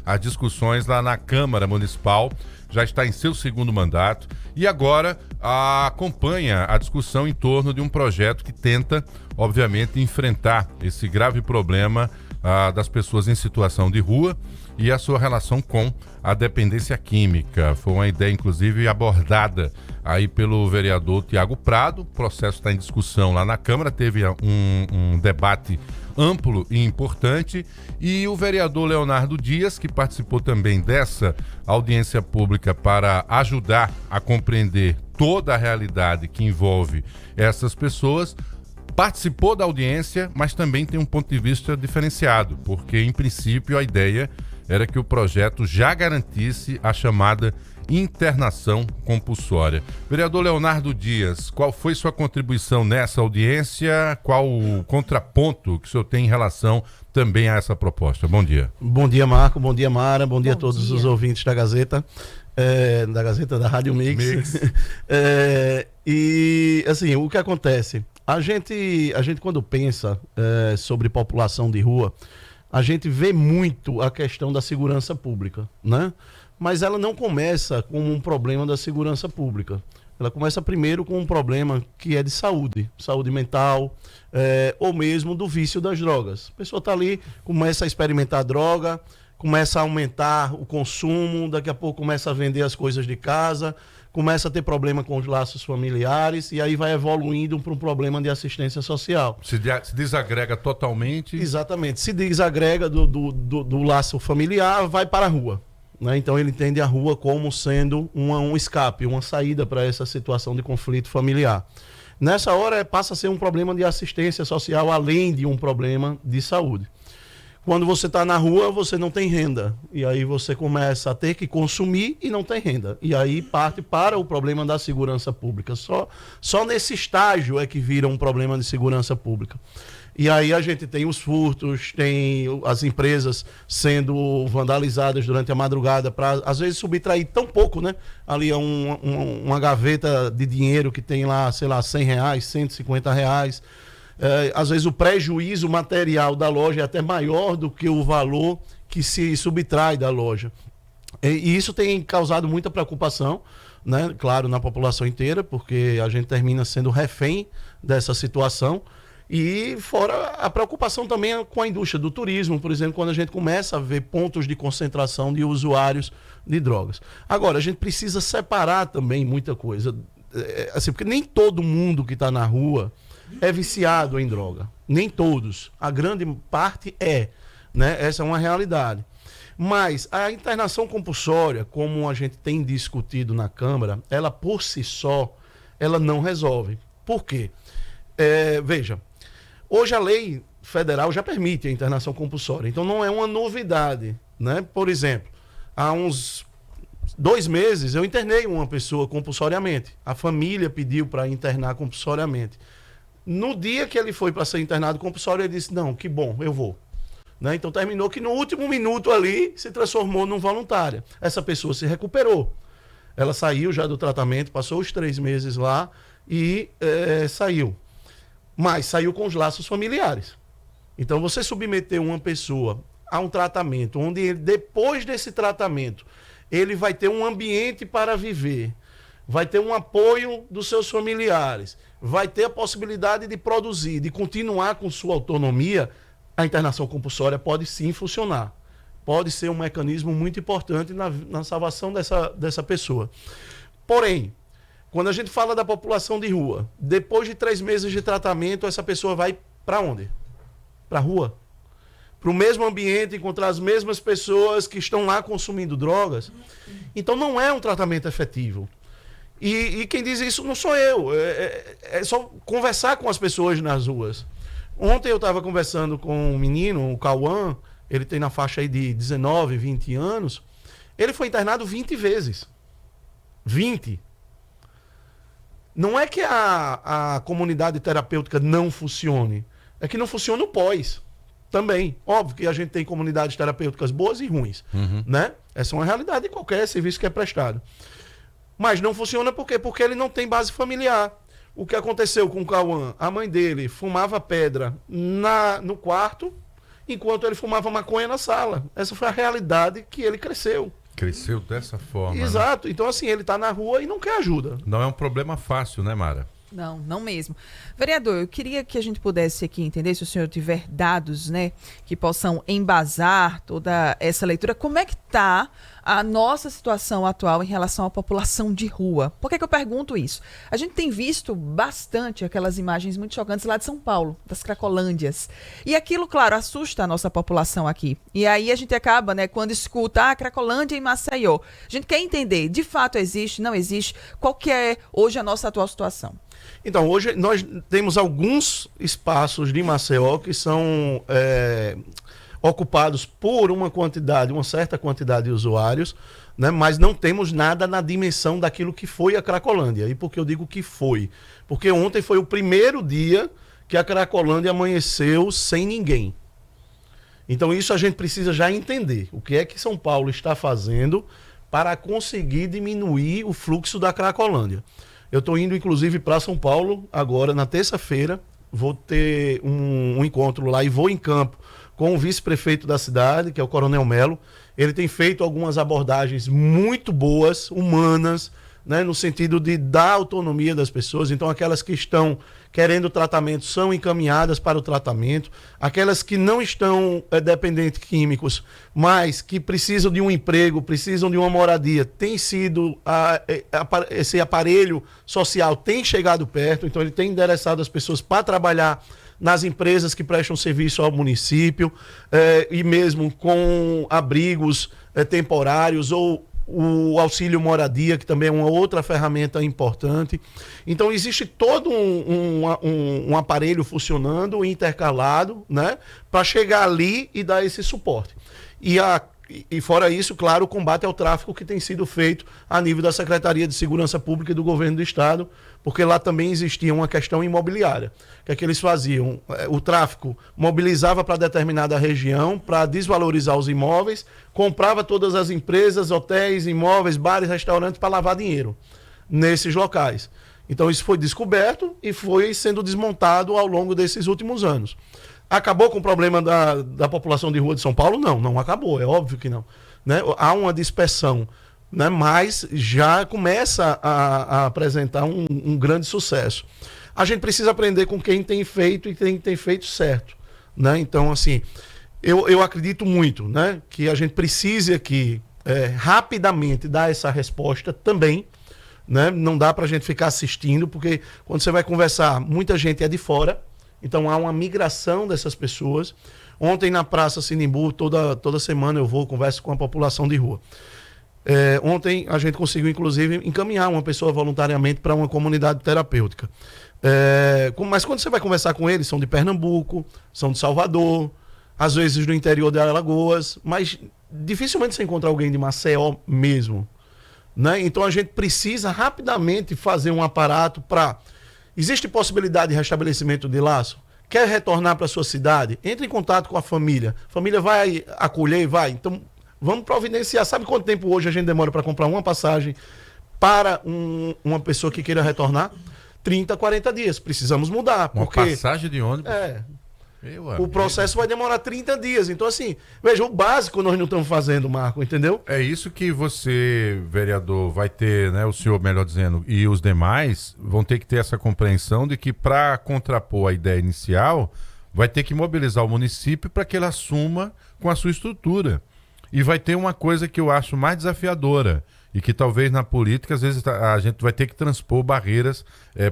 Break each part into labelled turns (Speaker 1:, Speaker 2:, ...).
Speaker 1: as discussões lá na Câmara Municipal, já está em seu segundo mandato e agora acompanha a discussão em torno de um projeto que tenta, obviamente, enfrentar esse grave problema das pessoas em situação de rua e a sua relação com a dependência química. Foi uma ideia, inclusive, abordada aí pelo vereador Tiago Prado. O processo está em discussão lá na Câmara, teve um debate amplo e importante, e o vereador Leonardo Dias, que participou também dessa audiência pública para ajudar a compreender toda a realidade que envolve essas pessoas, participou da audiência, mas também tem um ponto de vista diferenciado, porque, em princípio, a ideia era que o projeto já garantisse a chamada internação compulsória. Vereador Leonardo Dias, qual foi sua contribuição nessa audiência? Qual o contraponto que o senhor tem em relação também a essa proposta? Bom dia.
Speaker 2: Bom dia, Marco. Bom dia, Mara. Bom dia a todos os ouvintes da Gazeta, da Rádio Mix. E, assim, o que acontece? A gente quando pensa sobre população de rua, a gente vê muito a questão da segurança pública, né? Mas ela não começa com um problema da segurança pública. Ela começa primeiro com um problema que é de saúde mental, ou mesmo do vício das drogas. A pessoa está ali, começa a experimentar droga, começa a aumentar o consumo, daqui a pouco começa a vender as coisas de casa, começa a ter problema com os laços familiares e aí vai evoluindo para um problema de assistência social.
Speaker 1: Se desagrega totalmente?
Speaker 2: Exatamente. Se desagrega do laço familiar, vai para a rua. Né? Então ele entende a rua como sendo um escape, uma saída para essa situação de conflito familiar. Nessa hora passa a ser um problema de assistência social, além de um problema de saúde. Quando você está na rua, você não tem renda. E aí você começa a ter que consumir e não tem renda. E aí parte para o problema da segurança pública. Só nesse estágio é que vira um problema de segurança pública. E aí a gente tem os furtos, tem as empresas sendo vandalizadas durante a madrugada para, às vezes, subtrair tão pouco, né? Ali é uma gaveta de dinheiro que tem lá, sei lá, R$100, R$150. Às vezes o prejuízo material da loja é até maior do que o valor que se subtrai da loja. E isso tem causado muita preocupação, né? Claro, na população inteira, porque a gente termina sendo refém dessa situação. E fora a preocupação também com a indústria do turismo, por exemplo, quando a gente começa a ver pontos de concentração de usuários de drogas. Agora, a gente precisa separar também muita coisa, assim, porque nem todo mundo que está na rua é viciado em droga. Nem todos. A grande parte né? Essa é uma realidade. Mas a internação compulsória, como a gente tem discutido na Câmara, ela por si só, ela não resolve. Por quê? Veja, hoje a lei federal já permite a internação compulsória, então não é uma novidade, né? Por exemplo, há uns 2 meses eu internei uma pessoa compulsoriamente. A família pediu para internar compulsoriamente. No dia que ele foi para ser internado compulsório, ele disse, não, que bom, eu vou. Né? Então terminou que no último minuto ali se transformou num voluntário. Essa pessoa se recuperou. Ela saiu já do tratamento, passou os 3 meses lá e saiu. Mas saiu com os laços familiares. Então você submeter uma pessoa a um tratamento, onde ele, depois desse tratamento, ele vai ter um ambiente para viver, vai ter um apoio dos seus familiares, vai ter a possibilidade de produzir, de continuar com sua autonomia, a internação compulsória pode sim funcionar. Pode ser um mecanismo muito importante na salvação dessa pessoa. Porém, quando a gente fala da população de rua, depois de 3 meses de tratamento, essa pessoa vai para onde? Para a rua. Para o mesmo ambiente, encontrar as mesmas pessoas que estão lá consumindo drogas. Então não é um tratamento efetivo. E quem diz isso não sou eu. É só conversar com as pessoas nas ruas. Ontem eu estava conversando com um menino, o Cauã, ele tem na faixa aí de 19, 20 anos. Ele foi internado 20 vezes. 20. Não é que a comunidade terapêutica não funcione. É que não funciona o pós. Também. Óbvio que a gente tem comunidades terapêuticas boas e ruins. Né? Essa é uma realidade de qualquer serviço que é prestado. Mas não funciona por quê? Porque ele não tem base familiar. O que aconteceu com o Cauã? A mãe dele fumava pedra no quarto enquanto ele fumava maconha na sala. Essa foi a realidade que ele cresceu.
Speaker 1: Cresceu dessa forma.
Speaker 2: Exato. Né? Então, assim, ele está na rua e não quer ajuda.
Speaker 1: Não é um problema fácil, né, Mara?
Speaker 3: Não, não mesmo. Vereador, eu queria que a gente pudesse aqui entender, se o senhor tiver dados, né, que possam embasar toda essa leitura, como é que está a nossa situação atual em relação à população de rua. Por que eu pergunto isso? A gente tem visto bastante aquelas imagens muito chocantes lá de São Paulo, das Cracolândias. E aquilo, claro, assusta a nossa população aqui. E aí a gente acaba, né, quando escuta a Cracolândia em Maceió. A gente quer entender, de fato existe, não existe? Qual que é hoje a nossa atual situação?
Speaker 2: Então, hoje nós temos alguns espaços de Maceió que são ocupados por uma certa quantidade de usuários, né? Mas não temos nada na dimensão daquilo que foi a Cracolândia. E por que eu digo que foi? Porque ontem foi o primeiro dia que a Cracolândia amanheceu sem ninguém. Então isso a gente precisa já entender. O que é que São Paulo está fazendo para conseguir diminuir o fluxo da Cracolândia. Eu estou indo, inclusive, para São Paulo agora, na terça-feira. Vou ter um encontro lá e vou em campo com o vice-prefeito da cidade, que é o Coronel Melo. Ele tem feito algumas abordagens muito boas, humanas, né, no sentido de dar autonomia das pessoas. Então, aquelas que estão querendo tratamento são encaminhadas para o tratamento. Aquelas que não estão dependentes químicos, mas que precisam de um emprego, precisam de uma moradia, tem sido esse aparelho social tem chegado perto. Então, ele tem endereçado as pessoas para trabalhar nas empresas que prestam serviço ao município, e mesmo com abrigos temporários ou o auxílio moradia, que também é uma outra ferramenta importante. Então existe todo um aparelho funcionando, intercalado, né, para chegar ali e dar esse suporte. E fora isso, claro, o combate ao tráfico que tem sido feito a nível da Secretaria de Segurança Pública e do Governo do Estado, porque lá também existia uma questão imobiliária. O que é que eles faziam? O tráfico mobilizava para determinada região para desvalorizar os imóveis, comprava todas as empresas, hotéis, imóveis, bares, restaurantes para lavar dinheiro nesses locais. Então isso foi descoberto e foi sendo desmontado ao longo desses últimos anos. Acabou com o problema da população de rua de São Paulo? Não, não acabou, é óbvio que não. Né? Há uma dispersão, né? Mas já começa a apresentar um grande sucesso. A gente precisa aprender com quem tem feito e quem tem feito certo. Né? Então, assim, eu acredito muito, né, que a gente precise aqui rapidamente dar essa resposta também. Né? Não dá para a gente ficar assistindo, porque quando você vai conversar, muita gente é de fora. Então há uma migração dessas pessoas. Ontem na Praça Sinimbu, toda semana eu converso com a população de rua. Ontem a gente conseguiu, inclusive, encaminhar uma pessoa voluntariamente para uma comunidade terapêutica. Mas quando você vai conversar com eles, são de Pernambuco, são de Salvador, às vezes do interior de Alagoas, mas dificilmente você encontra alguém de Maceió mesmo. Né? Então a gente precisa rapidamente fazer um aparato para... Existe possibilidade de restabelecimento de laço? Quer retornar para a sua cidade? Entre em contato com a família. A família vai acolher? Vai. Então, vamos providenciar. Sabe quanto tempo hoje a gente demora para comprar uma passagem para uma pessoa que queira retornar? 30, 40 dias. Precisamos mudar.
Speaker 1: Uma passagem de ônibus?
Speaker 2: O processo vai demorar 30 dias. Então, assim, veja, o básico nós não estamos fazendo, Marco, entendeu?
Speaker 1: É isso que você, vereador, vai ter, né, o senhor, melhor dizendo, e os demais vão ter que ter essa compreensão de que, para contrapor a ideia inicial, vai ter que mobilizar o município para que ele assuma com a sua estrutura. E vai ter uma coisa que eu acho mais desafiadora, e que talvez na política, às vezes, a gente vai ter que transpor barreiras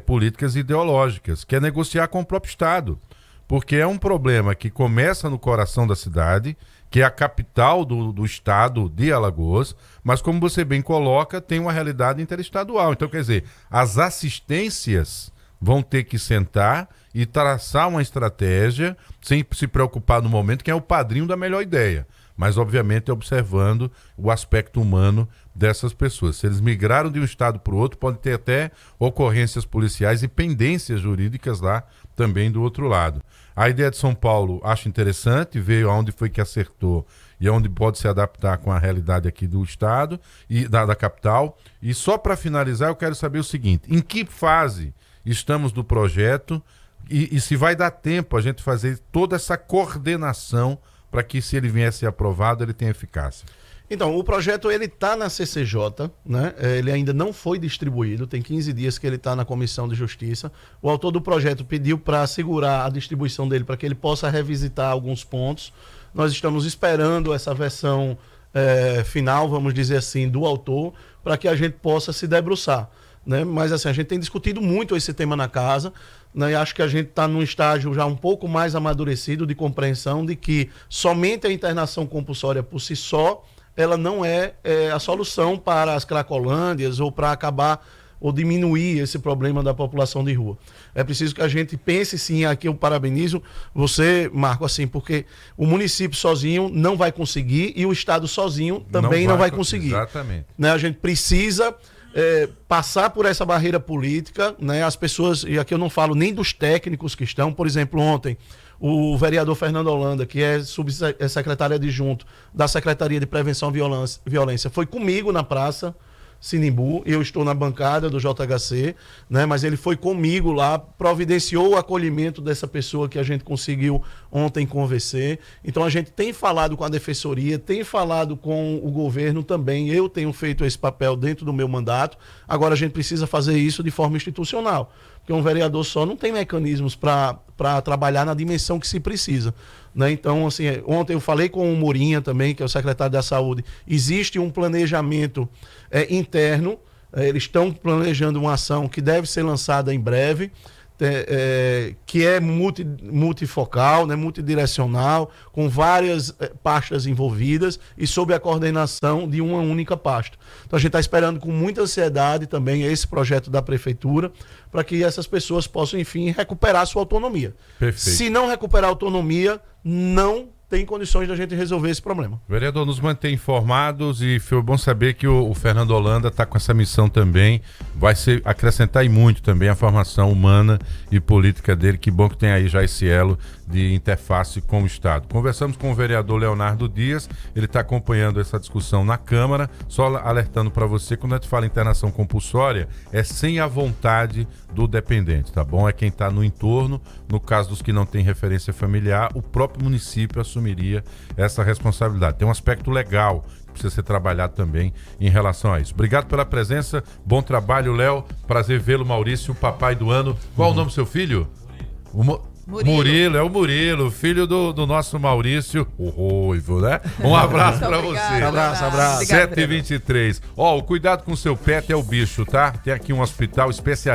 Speaker 1: políticas e ideológicas, que é negociar com o próprio Estado. Porque é um problema que começa no coração da cidade, que é a capital do estado de Alagoas, mas como você bem coloca, tem uma realidade interestadual. Então, quer dizer, as assistências vão ter que sentar e traçar uma estratégia, sem se preocupar no momento quem é o padrinho da melhor ideia, mas obviamente observando o aspecto humano dessas pessoas. Se eles migraram de um estado para o outro, pode ter até ocorrências policiais e pendências jurídicas lá também do outro lado. A ideia de São Paulo acho interessante, ver aonde foi que acertou e aonde pode se adaptar com a realidade aqui do estado e da capital. E só para finalizar, eu quero saber o seguinte: em que fase estamos do projeto E se vai dar tempo a gente fazer toda essa coordenação para que, se ele viesse aprovado, ele tenha eficácia.
Speaker 2: Então, o projeto ele está na CCJ, né? Ele ainda não foi distribuído, tem 15 dias que ele está na Comissão de Justiça. O autor do projeto pediu para assegurar a distribuição dele, para que ele possa revisitar alguns pontos. Nós estamos esperando essa versão final, vamos dizer assim, do autor, para que a gente possa se debruçar, né? Mas assim, a gente tem discutido muito esse tema na casa, né? E acho que a gente está num estágio já um pouco mais amadurecido de compreensão de que somente a internação compulsória por si só ela não é a solução para as cracolândias ou para acabar ou diminuir esse problema da população de rua. É preciso que a gente pense, sim, aqui eu parabenizo você, Marco, assim, porque o município sozinho não vai conseguir e o Estado sozinho também não vai conseguir.
Speaker 1: Exatamente.
Speaker 2: Né? A gente precisa passar por essa barreira política, né? As pessoas, e aqui eu não falo nem dos técnicos que estão, por exemplo, ontem, o vereador Fernando Holanda, que é subsecretário adjunto da Secretaria de Prevenção à Violência, foi comigo na Praça Sinimbu, eu estou na bancada do JHC, né, mas ele foi comigo lá, providenciou o acolhimento dessa pessoa que a gente conseguiu ontem convencer. Então a gente tem falado com a Defensoria, tem falado com o governo também, eu tenho feito esse papel dentro do meu mandato, agora a gente precisa fazer isso de forma institucional, porque um vereador só não tem mecanismos para trabalhar na dimensão que se precisa. Né? Então, assim, ontem eu falei com o Morinha também, que é o secretário da Saúde, existe um planejamento interno, eles estão planejando uma ação que deve ser lançada em breve, que é multifocal, né, multidirecional, com várias pastas envolvidas e sob a coordenação de uma única pasta. Então a gente está esperando com muita ansiedade também esse projeto da Prefeitura para que essas pessoas possam, enfim, recuperar sua autonomia.
Speaker 1: Perfeito.
Speaker 2: Se não recuperar a autonomia, não tem condições de a gente resolver esse problema.
Speaker 1: Vereador, nos mantém informados e foi bom saber que o Fernando Holanda está com essa missão também, vai acrescentar e muito também a formação humana e política dele, que bom que tem aí já esse elo de interface com o Estado. Conversamos com o vereador Leonardo Dias, ele está acompanhando essa discussão na Câmara, só alertando para você, quando a gente fala internação compulsória, é sem a vontade do dependente, tá bom? É quem está no entorno, no caso dos que não têm referência familiar, o próprio município assumiria essa responsabilidade. Tem um aspecto legal que precisa ser trabalhado também em relação a isso. Obrigado pela presença, bom trabalho, Léo, prazer vê-lo, Maurício, papai do ano. Qual o nome do seu filho? Murilo, é o Murilo, filho do nosso Maurício, o Ruivo, né? Um abraço para você.
Speaker 2: Abraço.
Speaker 1: 7h23. Ó, o cuidado com o seu pet é o bicho, tá? Tem aqui um hospital especializado